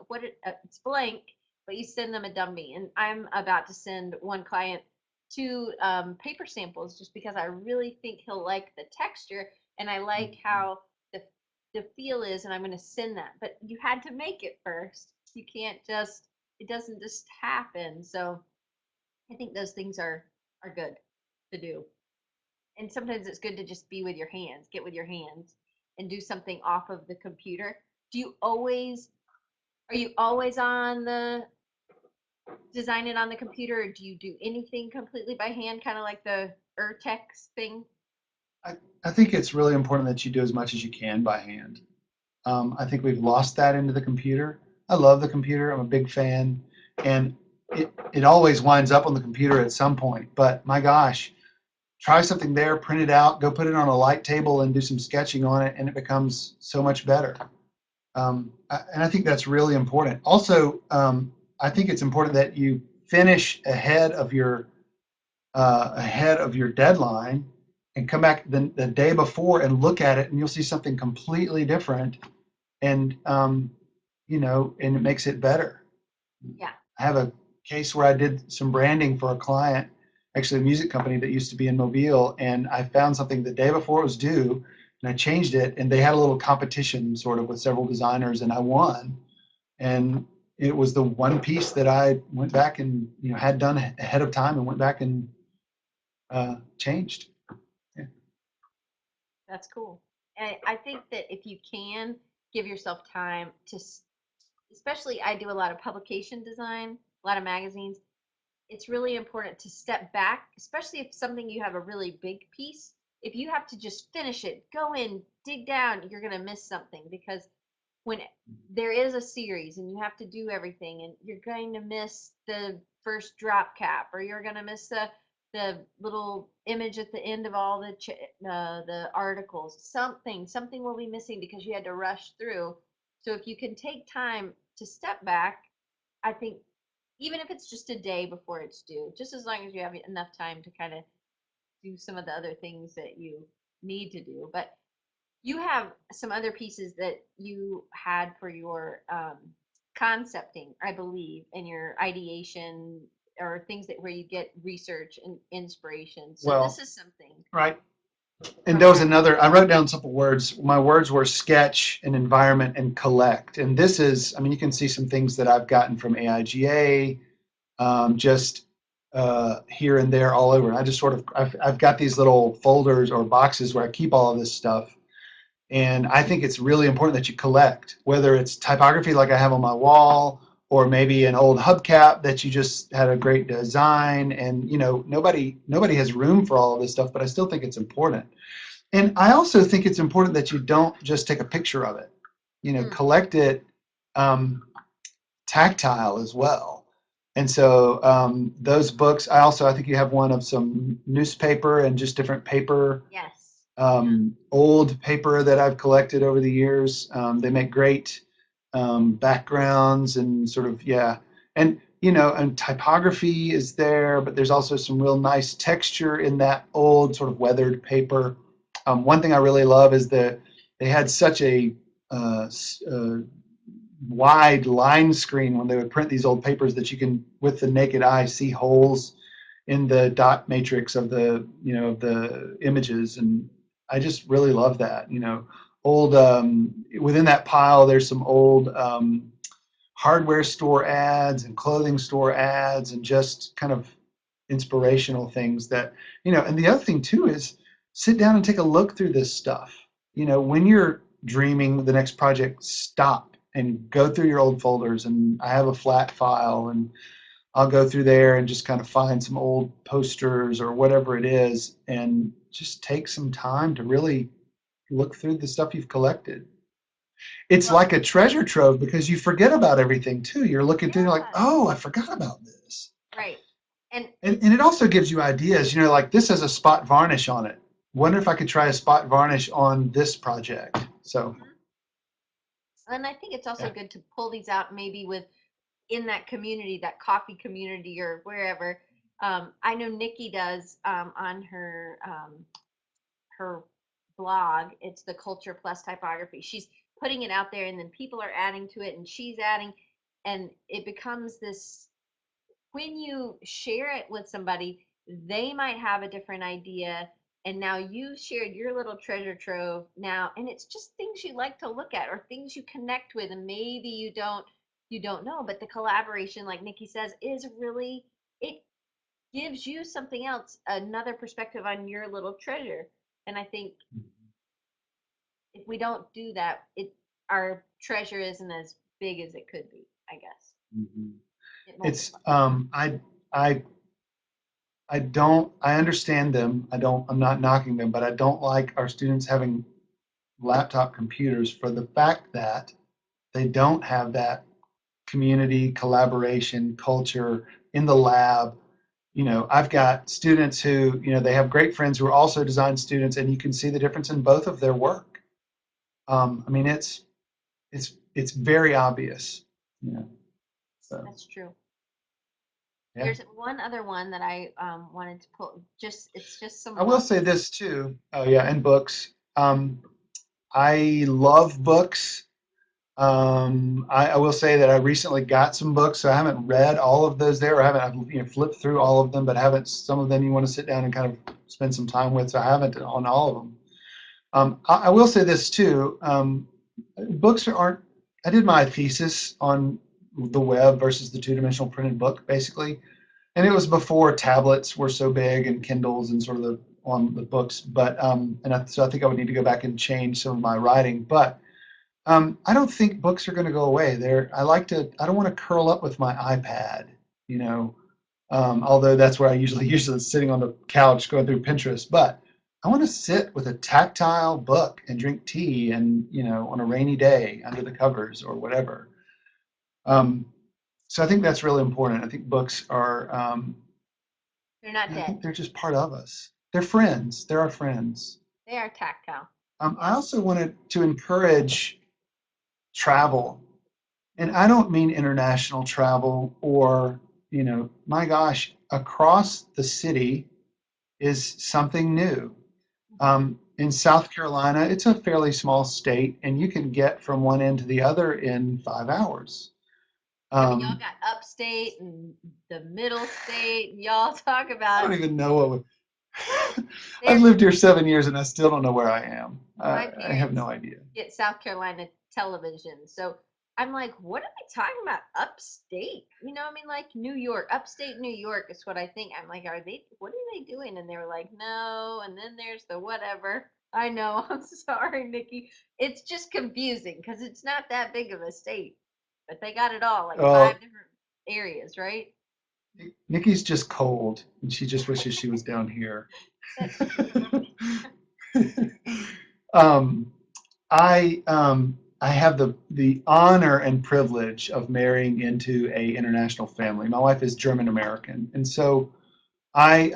it's blank, but you send them a dummy. And I'm about to send one client two paper samples just because I really think he'll like the texture and I like how the the feel is, and I'm going to send that. But you had to make it first. You can't just, it doesn't just happen. So I think those things are good to do. And sometimes it's good to just be with your hands, get with your hands and do something off of the computer. Do you always Are you always on the design it on the computer, or do you do anything completely by hand, kind of like the Urtex thing? I, I think it's really important that you do as much as you can by hand. I think we've lost that into the computer. I love the computer. I'm a big fan, and it always winds up on the computer at some point. But my gosh, try something there, print it out, go put it on a light table, and do some sketching on it, and it becomes so much better. And I think that's really important. Also, I think it's important that you finish ahead of your deadline and come back the day before and look at it, and you'll see something completely different, and and it makes it better. Yeah. I have a case where I did some branding for a client, actually a music company that used to be in Mobile, and I found something the day before it was due, and I changed it, and they had a little competition sort of with several designers, and I won. And it was the one piece that I went back and had done ahead of time and went back and changed. Yeah. That's cool. And I think that if you can give yourself time to, especially I do a lot of publication design, a lot of magazines. It's really important to step back, especially if something you have a really big piece. If you have to just finish it, go in, dig down, you're going to miss something because when there is a series and you have to do everything and you're going to miss the first drop cap, or you're going to miss the little image at the end of all the articles, something will be missing because you had to rush through. So if you can take time to step back, I think even if it's just a day before it's due, just as long as you have enough time to kind of do some of the other things that you need to do. But you have some other pieces that you had for your concepting, I believe, and your ideation, or things that where you get research and inspiration. So this Well, is something right. And from there was that. another, I wrote down a couple words. My words were sketch and environment and collect. And this is, I mean, you can see some things that I've gotten from AIGA, just here and there all over. And I just sort of, I've got these little folders or boxes where I keep all of this stuff. And I think it's really important that you collect, whether it's typography like I have on my wall, or maybe an old hubcap that you just had a great design. And nobody has room for all of this stuff, but I still think it's important. And I also think it's important that you don't just take a picture of it. Mm, Collect it um, tactile as well. And so those books, I think you have one of some newspaper and just different paper, yes. Yeah. old paper that I've collected over the years. They make great backgrounds and sort of, yeah. And, and typography is there, but there's also some real nice texture in that old sort of weathered paper. One thing I really love is that they had such a wide line screen when they would print these old papers that you can, with the naked eye, see holes in the dot matrix of the images. And I just really love that. Old within that pile, there's some old hardware store ads and clothing store ads and just kind of inspirational things that. And the other thing too is sit down and take a look through this stuff. When you're dreaming the next project, stop and go through your old folders. And I have a flat file, and I'll go through there and just kind of find some old posters or whatever it is, and just take some time to really look through the stuff you've collected. It's Well, like a treasure trove because you forget about everything too. You're looking through, you're like, yeah. oh, I forgot about this. Right. And And it also gives you ideas, like this has a spot varnish on it. Wonder if I could try a spot varnish on this project. So, mhm. And I think it's also yeah. good to pull these out maybe with in that community, that coffee community or wherever. I know Nikki does on her blog. It's the Culture Plus Typography. She's putting it out there, and then people are adding to it, and she's adding, and it becomes this. When you share it with somebody, they might have a different idea, and now you shared your little treasure trove now, and it's just things you like to look at or things you connect with, and maybe you don't know, but the collaboration, like Nikki says, is really it gives you something else, another perspective on your little treasure. And I think if we don't do that, it our treasure isn't as big as it could be, I guess. Mhm. It It's multiplies. I I don't I understand them. I'm not knocking them, but I don't like our students having laptop computers for the fact that they don't have that community collaboration culture in the lab. I've got students who, they have great friends who are also design students, and you can see the difference in both of their work. I mean, it's very obvious. You know, so That's true. yeah. There's one other one that I wanted to pull. Just it's just I some will love. say this too. Oh yeah, and books. I love books. I will say that I recently got some books, so I haven't read all of those there. I haven't, I've, flipped through all of them, but I haven't. Some of them you want to sit down and kind of spend some time with, so I haven't on all of them. I will say this too. Books aren't. I did my thesis on the web versus the two-dimensional printed book, basically, and it was before tablets were so big and Kindles and sort of the on the books. But so I think I would need to go back and change some of my writing, but. I don't think books are going to go away. I don't want to curl up with my iPad, you know, although that's where I usually sitting on the couch going through Pinterest. But I want to sit with a tactile book and drink tea and, on a rainy day under the covers or whatever. Um, so I think that's really important. I think books are, They're not I dead. think they're just part of us. They're friends. They're our friends. They are tactile. I Yeah. also wanted to encourage travel. And I don't mean international travel or, my gosh, across the city is something new. In South Carolina, it's a fairly small state, and you can get from one end to the other in 5 hours. Yeah, but y'all Um, got upstate and the middle state, and y'all talk I about don't even know I've there's lived here 7 years, and I still don't know where I am. my I have parents no idea. get South Carolina television. So I'm like, what are we talking about upstate? I mean, like New York, upstate New York is what I think. I'm like, what are they doing? And they were like, no. And then there's the whatever. I know. I'm sorry, Nikki. It's just confusing because it's not that big of a state, but they got it all, like five Uh, different areas, right? Nikki's just cold, and she just wishes she was down here. That's true. um, I have the honor and privilege of marrying into a international family. My wife is German American, and so I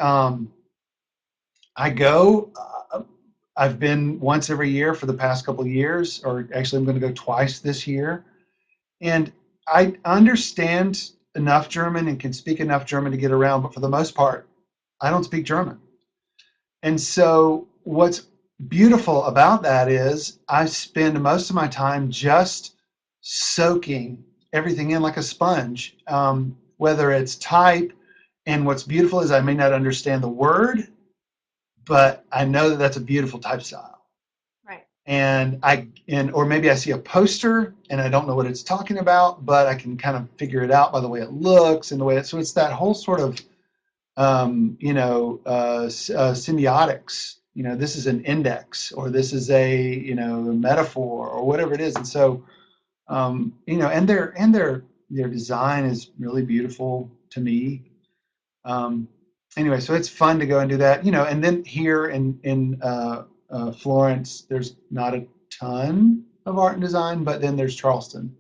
I go. I've been once every year for the past couple of years, or actually, I'm going to go twice this year. And I understand enough German and can speak enough German to get around, but for the most part, I don't speak German. And so, what's beautiful about that is I spend most of my time just soaking everything in like a sponge, whether it's type. And what's beautiful is I may not understand the word, but I know that that's a beautiful type style. Right. Or maybe I see a poster and I don't know what it's talking about, but I can kind of figure it out by the way it looks and the way so it's that whole sort of semiotics. This is an index, or this is a metaphor, or whatever it is. And so, and their design is really beautiful to me. Um, anyway, so it's fun to go and do that. And then here in Florence, there's not a ton of art and design, but then there's Charleston,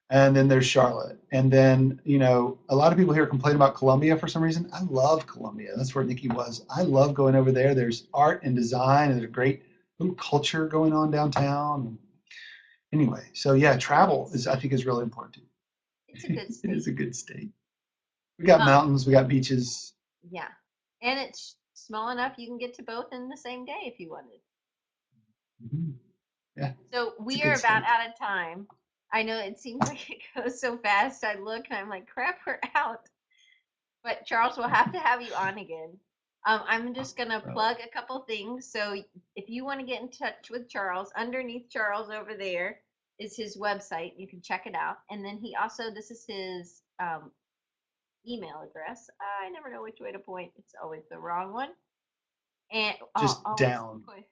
and then there's Charlotte. And then, a lot of people here complain about Columbia for some reason. I love Columbia. That's where Nikki was. I love going over there. There's art and design, and there's a great little culture going on downtown. Anyway, so yeah, And travel it's is, I think, is really important too. It's a good It is state. a good state. We got Um, mountains, we got beaches. yeah. And it's small enough you can get to both in the same day if you wanted. Mhm. Yeah, So it's a we are good about state. out of time. I know it seems like it goes so fast. I look and I'm like, crap, we're out. But Charles, we'll have to have you on again. I'm just gonna So plug a couple things. So if you want to get in touch with Charles, underneath Charles over there is his website. You can check it out. And then he also, this is his email address. I never know which way to point. It's always the wrong one. And just always down. put,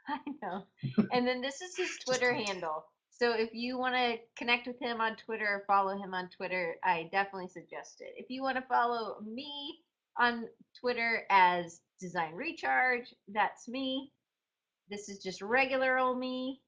I know. And then this is his Just Twitter point. handle. So if you want to connect with him on Twitter or follow him on Twitter, I definitely suggest it. If you want to follow me on Twitter as Design Recharge, that's me. This is just regular old me.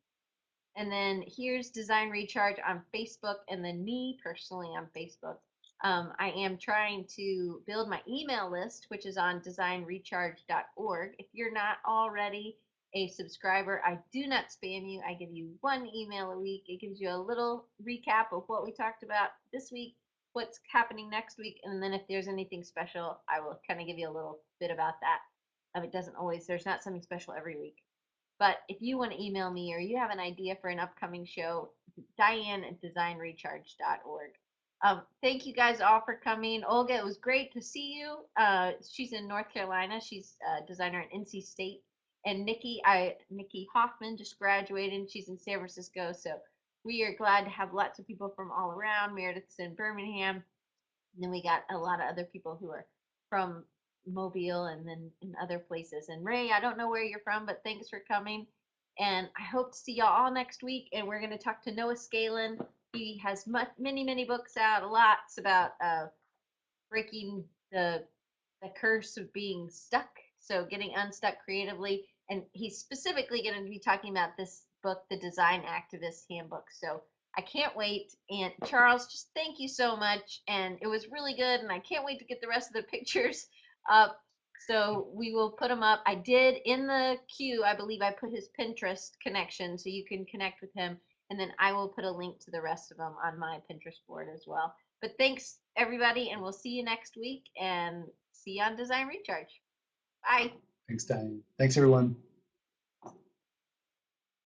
And then here's Design Recharge on Facebook, and then me personally on Facebook. I am trying to build my email list, which is on designrecharge.org. If you're not already a subscriber, I do not spam you. I give you one email a week. It gives you a little recap of what we talked about this week, what's happening next week, and then if there's anything special, I will kind of give you a little bit about that. It doesn't always, there's not something special every week. But if you want to email me or you have an idea for an upcoming show, Diane at designrecharge.org. Thank you guys all for coming. Olga, it was great to see you. She's in North Carolina. She's a designer at NC State. And Nikki Hoffman just graduated. She's in San Francisco. So we are glad to have lots of people from all around. Meredith's in Birmingham. And then we got a lot of other people who are from Mobile and then in other places. And Ray, I don't know where you're from, but thanks for coming. And I hope to see y'all all next week. And we're going to talk to Noah Scalin. He has many books out, lots about breaking the curse of being stuck. So getting unstuck creatively. And he's specifically going to be talking about this book, The Design Activist Handbook. So I can't wait. And Charles, just thank you so much. And it was really good. And I can't wait to get the rest of the pictures up. So we will put them up. I did in the queue, I believe I put his Pinterest connection so you can connect with him. And then I will put a link to the rest of them on my Pinterest board as well. But thanks, everybody, and we'll see you next week and see you on Design Recharge. Bye. Thanks, Diane. Thanks, everyone.